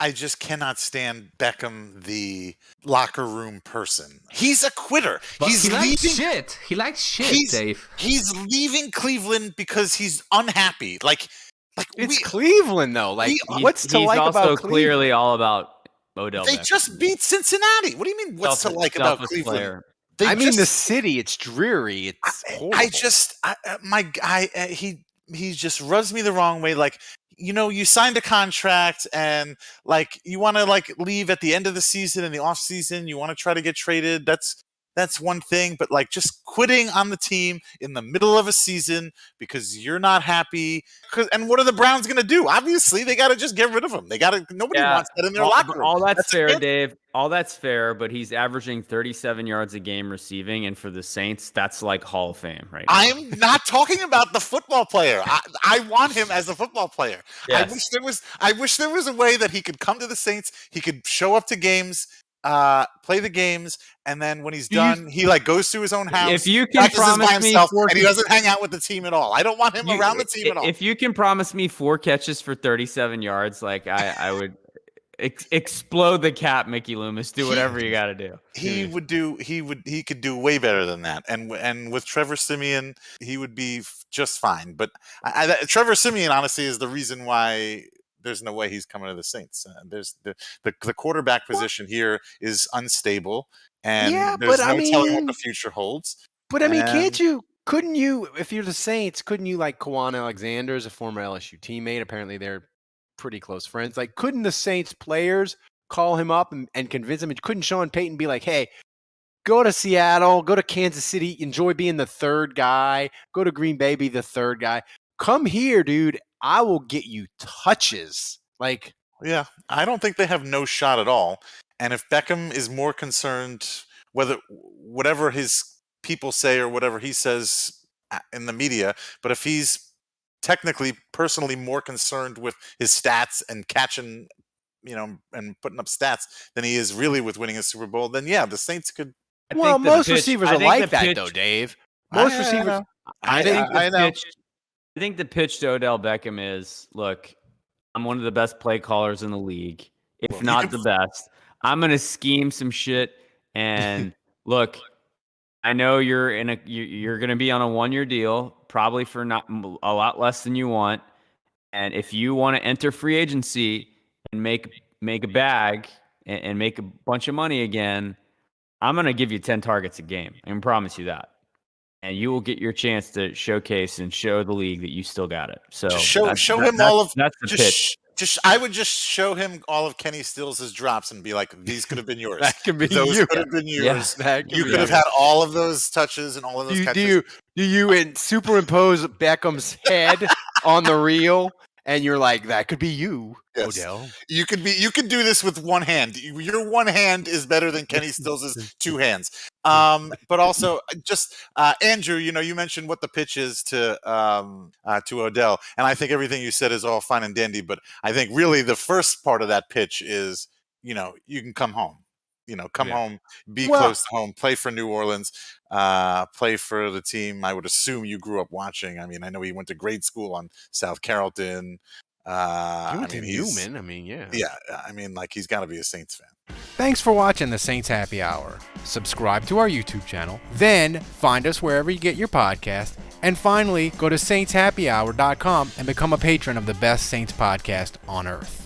I just cannot stand Beckham, the locker room person. He's a quitter. But He's he leaving. likes shit. He likes shit, Dave. He's leaving Cleveland because he's unhappy. It's Cleveland though. What's to like about Cleveland? He's also clearly all about Odell. They Beckham. just beat Cincinnati. What do you mean? What's to like about Cleveland? Player. The city. It's dreary. It's horrible. My guy. He just rubs me the wrong way. Like, you signed a contract and you want to leave at the end of the season, in the off season, you want to try to get traded. That's one thing, but just quitting on the team in the middle of a season because you're not happy. And what are the Browns going to do? Obviously, they got to just get rid of him. Nobody wants that in their locker room. All that's fair, Dave. All that's fair, but he's averaging 37 yards a game receiving, and for the Saints, that's Hall of Fame right now. I'm not talking about the football player. I want him as a football player. Yes. I wish there was a way that he could come to the Saints. He could show up to games, play the games, and then when he's done, he goes to his own house. If you can promise by himself, and he doesn't hang out with the team at all. I don't want him around the team at all. If you can promise me 4 catches for 37 yards, I would explode the cap, Mickey Loomis. Do whatever you got to do. He could do way better than that. And with Trevor Siemian, he would be just fine. But Trevor Siemian, honestly, is the reason why there's no way he's coming to the Saints. There's the quarterback position here is unstable, and there's no telling what the future holds. But couldn't you, if you're the Saints, couldn't you Kwan Alexander is a former LSU teammate? Apparently they're pretty close friends. Couldn't the Saints players call him up and convince him? And couldn't Sean Payton be like, hey, go to Seattle, go to Kansas City, enjoy being the third guy, go to Green Bay, be the third guy. Come here, dude. I will get you touches. Yeah, I don't think they have no shot at all. And if Beckham is more concerned, whatever his people say or whatever he says in the media, but if he's technically, personally more concerned with his stats and catching, and putting up stats than he is really with winning a Super Bowl, then yeah, the Saints could. Most receivers are like that, though, Dave. Most receivers. I think the pitch to Odell Beckham is, look, I'm one of the best play callers in the league, if not the best. I'm going to scheme some shit. And look, I know you're going to be on a 1-year deal, probably for not a lot less than you want. And if you want to enter free agency and make a bag and make a bunch of money again, I'm going to give you 10 targets a game. I can promise you that. And you will get your chance to showcase and show the league that you still got it. So show him all of that's the pitch. I would just show him all of Kenny Stills' drops and be like, "These could have been yours. That could be those you. could have been yours. Yeah, you could have had all of those touches and all of those catches." Do you superimpose Beckham's head on the reel? And you're like, that could be you, yes. Odell. You could do this with one hand. Your one hand is better than Kenny Stills' 2 hands. But also, just Andrew, you mentioned what the pitch is to Odell, and I think everything you said is all fine and dandy. But I think really the first part of that pitch is, you can come home. Come home, be close to home, play for New Orleans, play for the team I would assume you grew up watching. I mean, I know he went to grade school on South Carrollton. He went to Newman. Yeah, he's got to be a Saints fan. Thanks for watching the Saints Happy Hour. Subscribe to our YouTube channel, then find us wherever you get your podcast, and finally, go to saintshappyhour.com and become a patron of the best Saints podcast on earth.